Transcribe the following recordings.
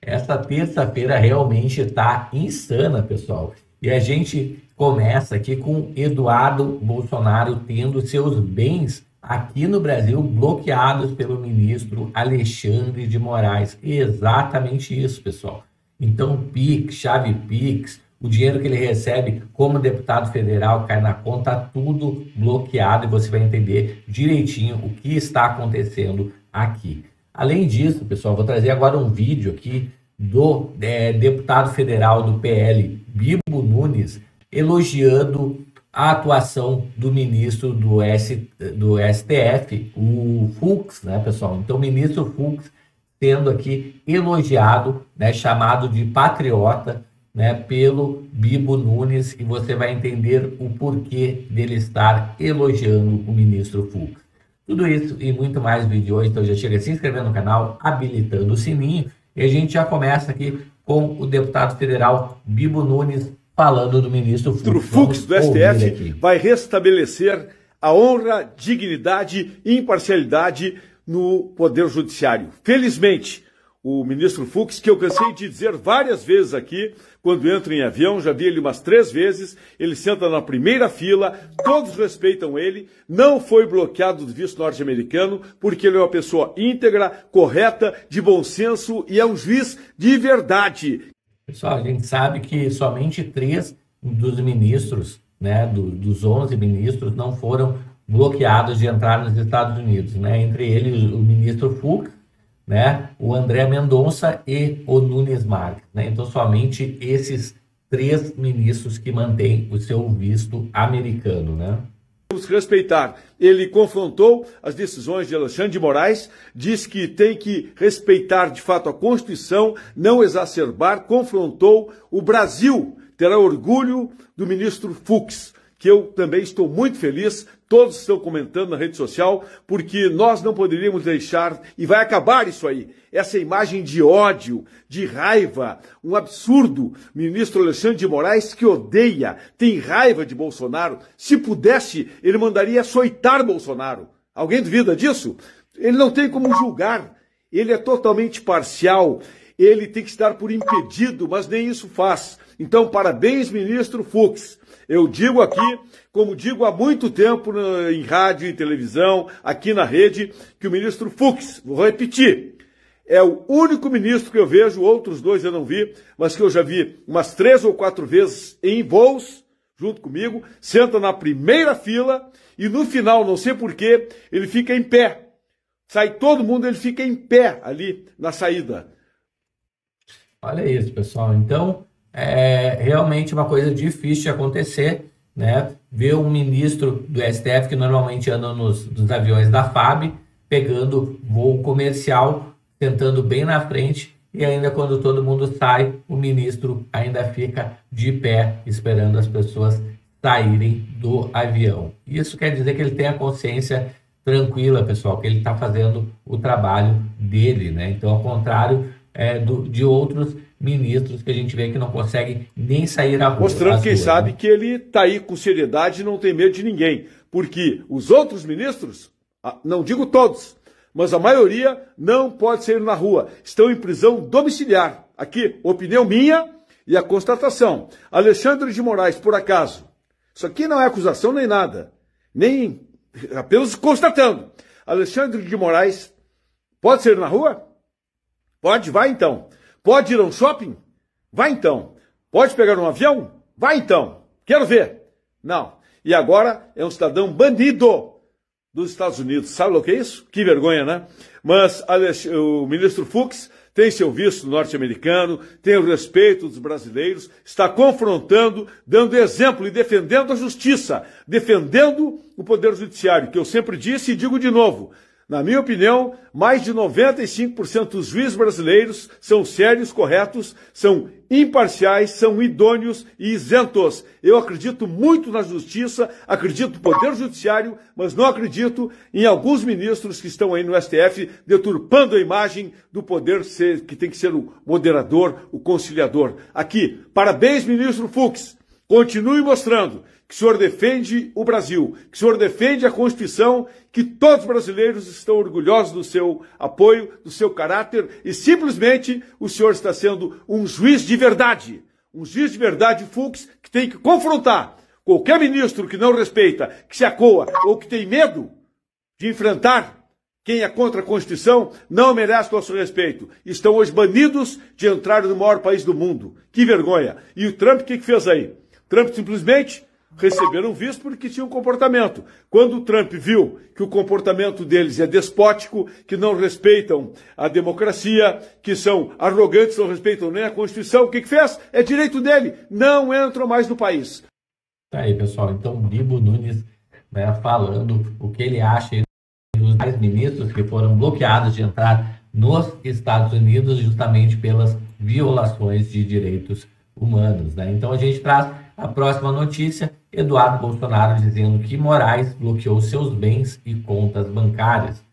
Essa terça-feira realmente está insana, pessoal. E a gente começa aqui com Eduardo Bolsonaro tendo seus bens aqui no Brasil bloqueados pelo ministro Alexandre de Moraes. Exatamente isso, pessoal. Então, Pix, chave Pix, o dinheiro que ele recebe como deputado federal cai na conta, tudo bloqueado e você vai entender direitinho o que está acontecendo aqui. Além disso, pessoal, vou trazer agora um vídeo aqui do deputado federal do PL, Bibo Nunes, elogiando a atuação do ministro do STF, o Fux, né, pessoal? Então, o ministro Fux sendo aqui elogiado, né, chamado de patriota, né, pelo Bibo Nunes, e você vai entender o porquê dele estar elogiando o ministro Fux. Tudo isso e muito mais no vídeo de hoje, então já chega se inscrevendo no canal, habilitando o sininho, e a gente já começa aqui com o deputado federal Bibo Nunes falando do ministro Fux. O Fux do STF vai restabelecer a honra, dignidade e imparcialidade no Poder Judiciário. Felizmente, o ministro Fux, que eu cansei de dizer várias vezes aqui, quando entra em avião, já vi ele umas 3 vezes, ele senta na primeira fila, todos respeitam ele, não foi bloqueado do visto norte-americano, porque ele é uma pessoa íntegra, correta, de bom senso e é um juiz de verdade. Pessoal, a gente sabe que somente 3 dos ministros, né, dos 11 ministros, não foram bloqueados de entrar nos Estados Unidos, né? Entre eles o ministro Fux, né, o André Mendonça e o Nunes Marques, né? Então somente esses 3 ministros que mantêm o seu visto americano, né? Temos que respeitar. Ele confrontou as decisões de Alexandre de Moraes, disse que tem que respeitar de fato a Constituição, não exacerbar, confrontou. O Brasil terá orgulho do ministro Fux, que eu também estou muito feliz, todos estão comentando na rede social, porque nós não poderíamos deixar, e vai acabar isso aí, essa imagem de ódio, de raiva, um absurdo. Ministro Alexandre de Moraes que odeia, tem raiva de Bolsonaro, se pudesse, ele mandaria açoitar Bolsonaro. Alguém duvida disso? Ele não tem como julgar, ele é totalmente parcial, ele tem que estar por impedido, mas nem isso faz. Então, parabéns, ministro Fux. Eu digo aqui, como digo há muito tempo em rádio e televisão, aqui na rede, que o ministro Fux, vou repetir, é o único ministro que eu vejo, outros 2 eu não vi, mas que eu já vi umas 3 ou 4 vezes em voos, junto comigo, senta na primeira fila e no final, não sei porquê, ele fica em pé. Sai todo mundo, ele fica em pé ali na saída. Olha isso, pessoal. Então, é realmente uma coisa difícil de acontecer, né? Ver um ministro do STF que normalmente anda nos aviões da FAB, pegando voo comercial, sentando bem na frente, e ainda quando todo mundo sai, o ministro ainda fica de pé, esperando as pessoas saírem do avião. Isso quer dizer que ele tem a consciência tranquila, pessoal, que ele está fazendo o trabalho dele, né? Então, ao contrário de outros ministros que a gente vê que não conseguem nem sair à rua. Mostrando, quem sabe, que ele está aí com seriedade e não tem medo de ninguém. Porque os outros ministros, não digo todos, mas a maioria não pode sair na rua. Estão em prisão domiciliar. Aqui, opinião minha e a constatação. Alexandre de Moraes, por acaso, isso aqui não é acusação nem nada, nem apenas constatando. Alexandre de Moraes pode sair na rua? Pode, vai então. Pode ir a um shopping? Vai então. Pode pegar um avião? Vai então. Quero ver. Não. E agora é um cidadão bandido dos Estados Unidos. Sabe o que é isso? Que vergonha, né? Mas o ministro Fux tem seu visto norte-americano, tem o respeito dos brasileiros, está confrontando, dando exemplo e defendendo a justiça, defendendo o Poder Judiciário, que eu sempre disse e digo de novo. Na minha opinião, mais de 95% dos juízes brasileiros são sérios, corretos, são imparciais, são idôneos e isentos. Eu acredito muito na justiça, acredito no Poder Judiciário, mas não acredito em alguns ministros que estão aí no STF deturpando a imagem do poder que tem que ser o moderador, o conciliador. Aqui, parabéns, ministro Fux. Continue mostrando que o senhor defende o Brasil, que o senhor defende a Constituição, que todos os brasileiros estão orgulhosos do seu apoio, do seu caráter, e simplesmente o senhor está sendo um juiz de verdade. Um juiz de verdade, Fux, que tem que confrontar qualquer ministro que não respeita, que se acoa ou que tem medo de enfrentar quem é contra a Constituição, não merece nosso respeito. Estão hoje banidos de entrar no maior país do mundo. Que vergonha. E o Trump, o que fez aí? Trump simplesmente receberam visto porque tinha um comportamento. Quando o Trump viu que o comportamento deles é despótico, que não respeitam a democracia, que são arrogantes, não respeitam nem a Constituição, o que fez? É direito dele. Não entram mais no país. Tá aí, pessoal. Então, Bibo Nunes, né, falando o que ele acha dos ministros que foram bloqueados de entrar nos Estados Unidos justamente pelas violações de direitos humanos, né? Então a gente traz a próxima notícia: Eduardo Bolsonaro dizendo que Moraes bloqueou seus bens e contas bancárias.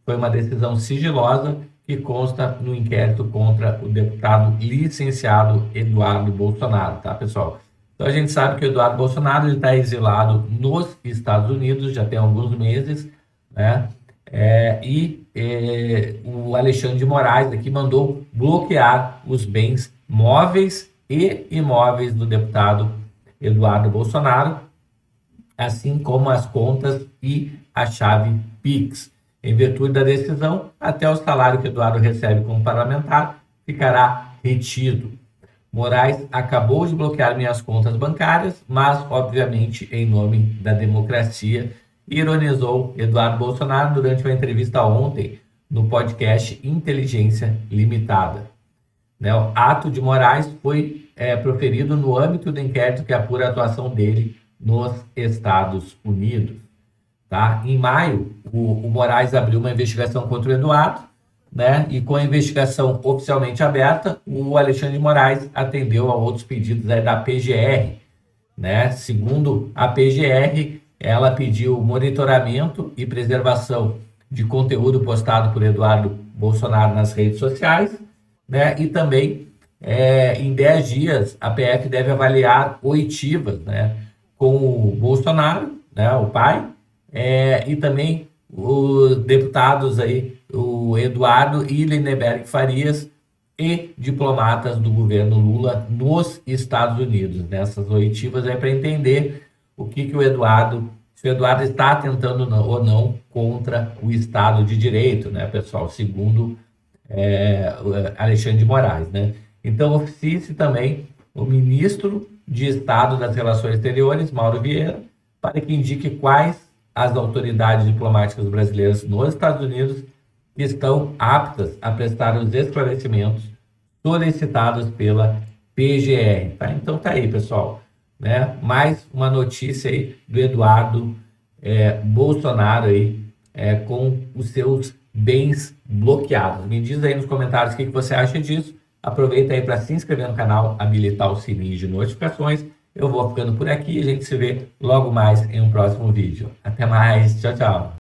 Foi uma decisão sigilosa que consta no inquérito contra o deputado licenciado Eduardo Bolsonaro, tá, pessoal? Então a gente sabe que o Eduardo Bolsonaro está exilado nos Estados Unidos já tem alguns meses, né? O Alexandre de Moraes aqui mandou bloquear os bens móveis e imóveis do deputado Eduardo Bolsonaro, assim como as contas e a chave Pix. Em virtude da decisão, até o salário que Eduardo recebe como parlamentar ficará retido. Moraes acabou de bloquear minhas contas bancárias, mas obviamente em nome da democracia, ironizou Eduardo Bolsonaro durante uma entrevista ontem no podcast Inteligência Limitada. O ato de Moraes foi proferido no âmbito do inquérito que apura a atuação dele nos Estados Unidos. Tá? Em maio, o Moraes abriu uma investigação contra o Eduardo, né? E com a investigação oficialmente aberta, o Alexandre de Moraes atendeu a outros pedidos da PGR. Né? Segundo a PGR, ela pediu monitoramento e preservação de conteúdo postado por Eduardo Bolsonaro nas redes sociais, né? E também, em 10 dias, a PF deve avaliar oitivas, né, com o Bolsonaro, né, o pai, e também os deputados aí, o Eduardo e Lindenberg Farias, e diplomatas do governo Lula nos Estados Unidos. Nessas oitivas para entender o que o Eduardo, se o Eduardo está atentando ou não contra o Estado de Direito, né, pessoal, segundo Alexandre de Moraes, né? Então, oficie-se também o ministro de Estado das Relações Exteriores, Mauro Vieira, para que indique quais as autoridades diplomáticas brasileiras nos Estados Unidos que estão aptas a prestar os esclarecimentos solicitados pela PGR. Tá? Então tá aí, pessoal, né? Mais uma notícia aí do Eduardo Bolsonaro aí, com os seus bens bloqueados. Me diz aí nos comentários o que você acha disso. Aproveita aí para se inscrever no canal, habilitar o sininho de notificações. Eu vou ficando por aqui e a gente se vê logo mais em um próximo vídeo. Até mais, tchau, tchau.